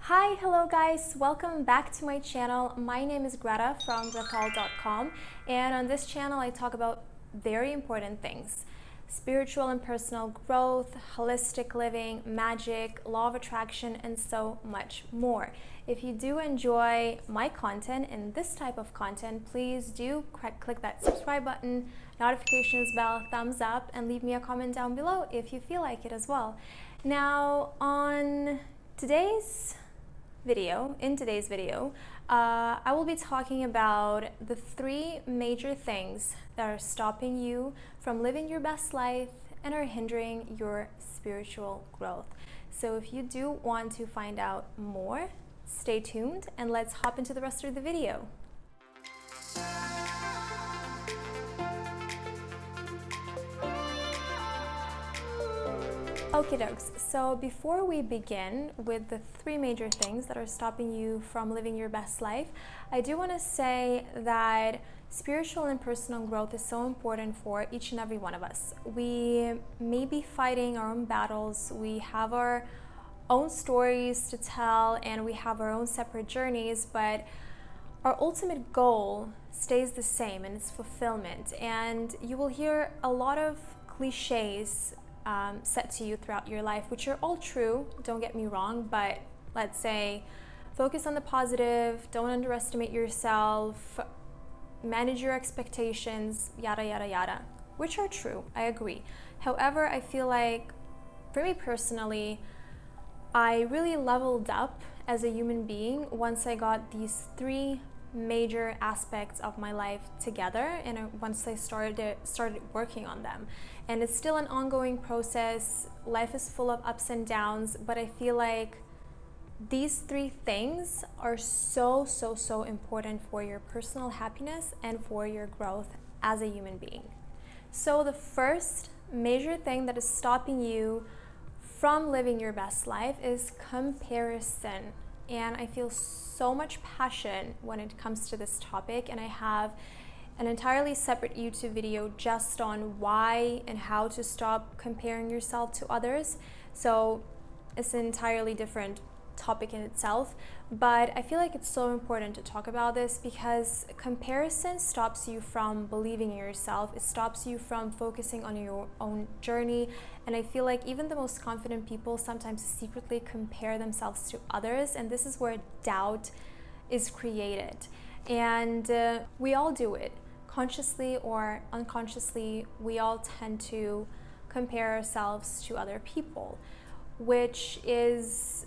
Hi, hello guys, welcome back to my channel. My name is Greta from Greta.com, and on this channel I talk about very important things: spiritual and personal growth, holistic living, magic, law of attraction, and so much more. If you do enjoy my content and this type of content, please do click that subscribe button, notifications bell, thumbs up, and leave me a comment down below if you feel like it as well. Now, in today's video, I will be talking about the 3 major things that are stopping you from living your best life and are hindering your spiritual growth. So if you do want to find out more, stay tuned and let's hop into the rest of the video. Okie dokes, so before we begin with the 3 major things that are stopping you from living your best life, I do want to say that spiritual and personal growth is so important for each and every one of us. We may be fighting our own battles, we have our own stories to tell, and we have our own separate journeys, but our ultimate goal stays the same, and it's fulfillment. And you will hear a lot of cliches set to you throughout your life, which are all true, don't get me wrong, but let's say focus on the positive, don't underestimate yourself, manage your expectations, yada yada yada, which are true, I agree. However, I feel like for me personally, I really leveled up as a human being once I got these 3 major aspects of my life together, and once I started working on them. And it's still an ongoing process. Life is full of ups and downs, but I feel like these 3 things are so important for your personal happiness and for your growth as a human being. So the first major thing that is stopping you from living your best life is comparison. And I feel so much passion when it comes to this topic, and I have an entirely separate YouTube video just on why and how to stop comparing yourself to others. So it's an entirely different topic in itself, but I feel like it's so important to talk about this because comparison stops you from believing in yourself. It stops you from focusing on your own journey, and I feel like even the most confident people sometimes secretly compare themselves to others, and this is where doubt is created. And we all do it, consciously or unconsciously. We all tend to compare ourselves to other people, which is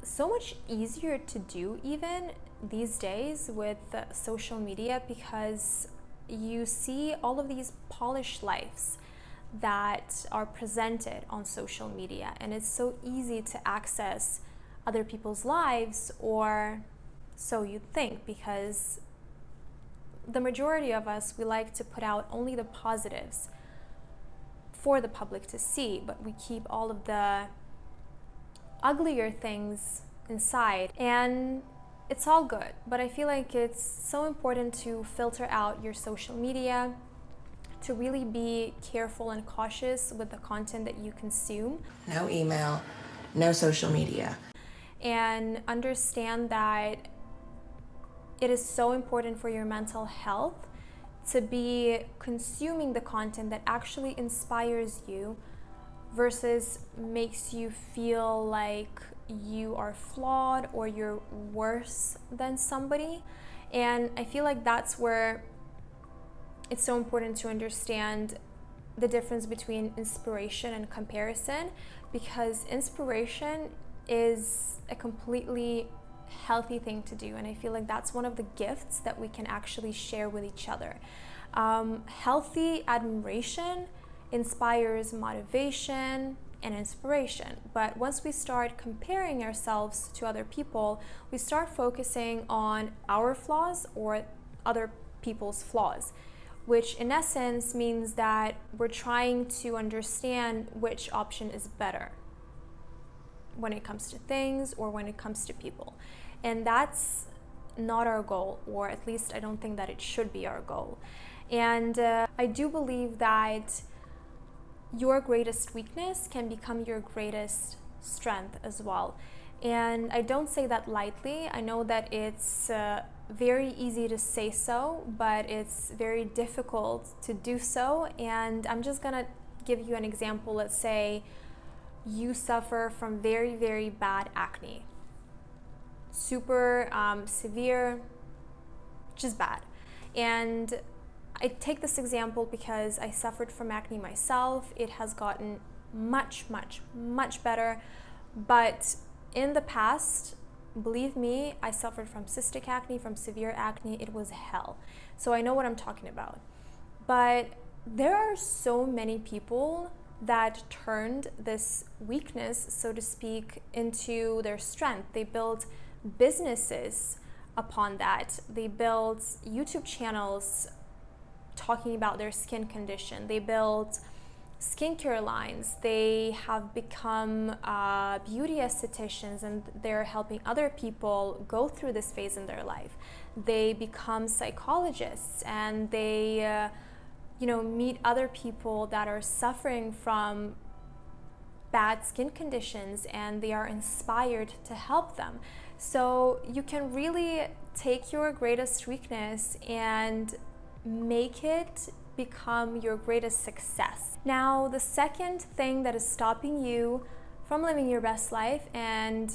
so much easier to do even these days with social media, because you see all of these polished lives that are presented on social media, and it's so easy to access other people's lives, or so you think, because the majority of us, we like to put out only the positives for the public to see, but we keep all of the uglier things inside, and it's all good. But I feel like it's so important to filter out your social media, to really be careful and cautious with the content that you consume. No email, no social media. And understand that it is so important for your mental health to be consuming the content that actually inspires you versus makes you feel like you are flawed or you're worse than somebody. And I feel like that's where it's so important to understand the difference between inspiration and comparison, because inspiration is a completely healthy thing to do, and I feel like that's one of the gifts that we can actually share with each other. Healthy admiration inspires motivation and inspiration, but once we start comparing ourselves to other people, we start focusing on our flaws or other people's flaws, which in essence means that we're trying to understand which option is better when it comes to things or when it comes to people. And that's not our goal, or at least I don't think that it should be our goal. And I do believe that your greatest weakness can become your greatest strength as well. And I don't say that lightly. I know that it's very easy to say so, but it's very difficult to do so. And I'm just gonna give you an example. Let's say you suffer from very, very bad acne, super severe, just bad. And I take this example because I suffered from acne myself. It has gotten much, much, much better. But in the past, believe me, I suffered from cystic acne, from severe acne. It was hell. So I know what I'm talking about. But there are so many people that turned this weakness, so to speak, into their strength. They built businesses upon that. They built YouTube channels talking about their skin condition. They built skincare lines. They have become beauty estheticians, and they're helping other people go through this phase in their life. They become psychologists, and they meet other people that are suffering from bad skin conditions, and they are inspired to help them. So you can really take your greatest weakness and make it become your greatest success. Now, the second thing that is stopping you from living your best life and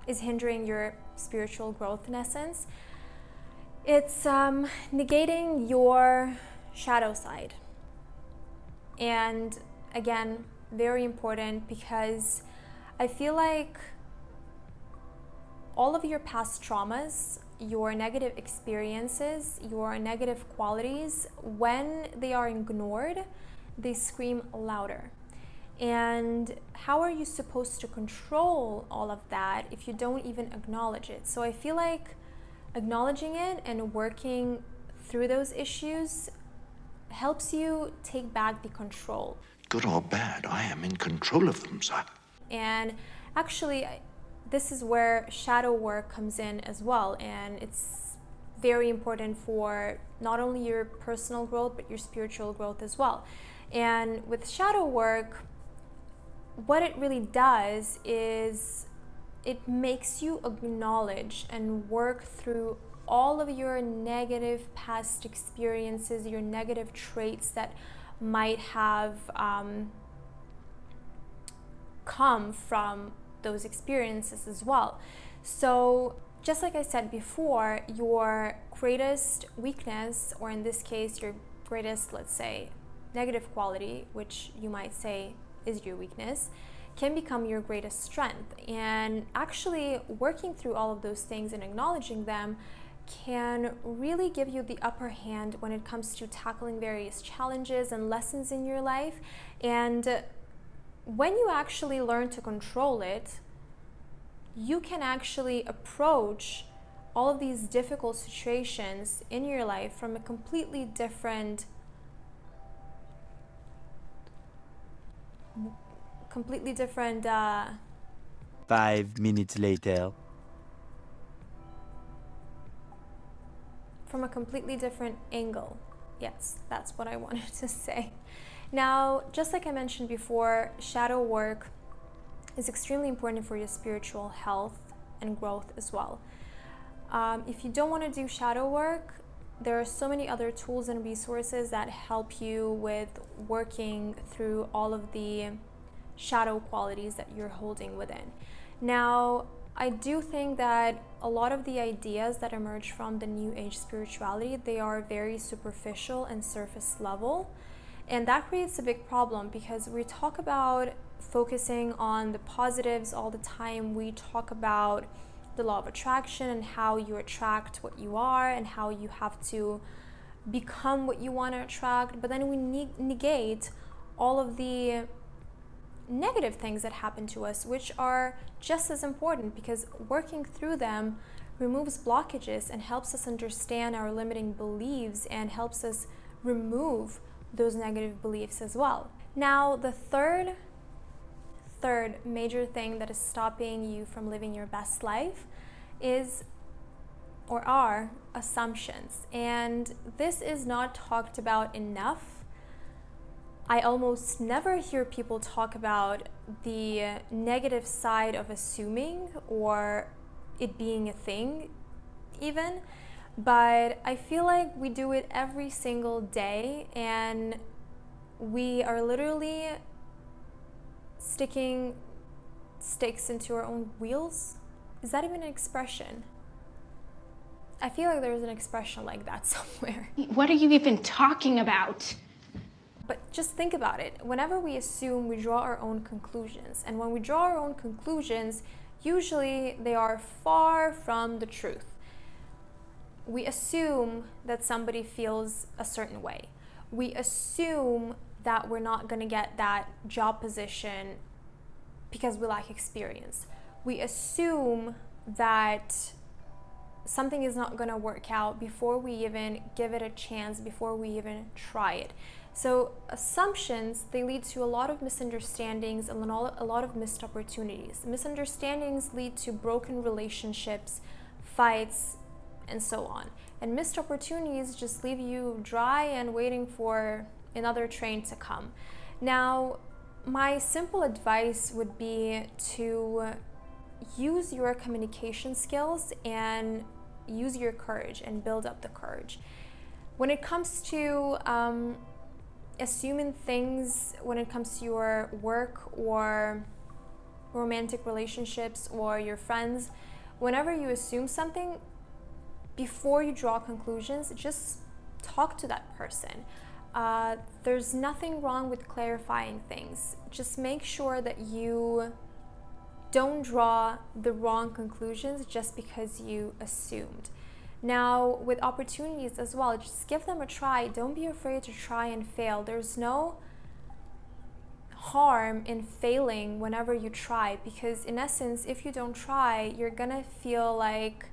is hindering your spiritual growth in essence, it's negating your shadow side. And again, very important, because I feel like all of your past traumas, your negative experiences, your negative qualities, when they are ignored, they scream louder. And how are you supposed to control all of that if you don't even acknowledge it? So I feel like acknowledging it and working through those issues helps you take back the control. Good or bad, I am in control of them, sir. And actually, this is where shadow work comes in as well, and it's very important for not only your personal growth but your spiritual growth as well. And with shadow work, what it really does is it makes you acknowledge and work through all of your negative past experiences, your negative traits that might have come from those experiences as well. So just like I said before, your greatest weakness, or in this case your greatest, let's say, negative quality, which you might say is your weakness, can become your greatest strength. And actually working through all of those things and acknowledging them can really give you the upper hand when it comes to tackling various challenges and lessons in your life. And when you actually learn to control it, you can actually approach all of these difficult situations in your life from a completely different completely different 5 minutes later. From a completely different angle. Yes, that's what I wanted to say. Now, just like I mentioned before, shadow work is extremely important for your spiritual health and growth as well. If you don't want to do shadow work, there are so many other tools and resources that help you with working through all of the shadow qualities that you're holding within. Now, I do think that a lot of the ideas that emerge from the New Age spirituality, they are very superficial and surface level. And that creates a big problem because we talk about focusing on the positives all the time. We talk about the law of attraction and how you attract what you are and how you have to become what you want to attract. But then we negate all of the negative things that happen to us, which are just as important, because working through them removes blockages and helps us understand our limiting beliefs and helps us remove those negative beliefs as well. Now, the third major thing that is stopping you from living your best life are assumptions. And this is not talked about enough I almost never hear people talk about the negative side of assuming or it being a thing even, but I feel like we do it every single day, and we are literally sticking sticks into our own wheels. Is that even an expression? I feel like there's an expression like that somewhere. What are you even talking about? But just think about it. Whenever we assume, we draw our own conclusions. And when we draw our own conclusions, usually they are far from the truth. We assume that somebody feels a certain way. We assume that we're not going to get that job position because we lack experience. We assume that something is not going to work out before we even give it a chance, before we even try it. So assumptions, they lead to a lot of misunderstandings and a lot of missed opportunities. Misunderstandings lead to broken relationships, fights, and so on. And missed opportunities just leave you dry and waiting for another train to come. Now, my simple advice would be to use your communication skills and use your courage and build up the courage. When it comes to assuming things, when it comes to your work or romantic relationships or your friends, whenever you assume something, before you draw conclusions, just talk to that person. There's nothing wrong with clarifying things. Just make sure that you don't draw the wrong conclusions just because you assumed. Now, with opportunities as well, just give them a try. Don't be afraid to try and fail. There's no harm in failing whenever you try, because in essence, if you don't try, you're gonna feel like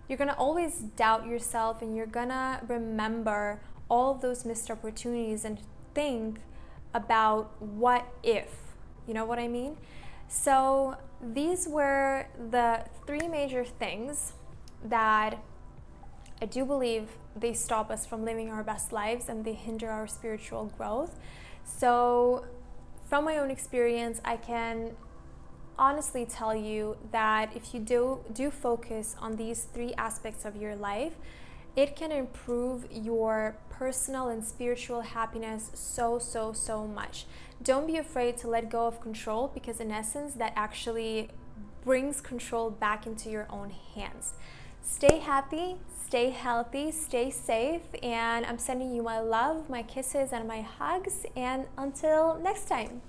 you're gonna always doubt yourself, and you're gonna remember all of those missed opportunities and think about what if, you know what I mean? So these were the three major things that I do believe they stop us from living our best lives and they hinder our spiritual growth. So from my own experience, I can honestly tell you that if you do focus on these three aspects of your life, it can improve your personal and spiritual happiness so much. Don't be afraid to let go of control, because in essence, that actually brings control back into your own hands. Stay happy, stay healthy, stay safe, and I'm sending you my love, my kisses, and my hugs, and until next time.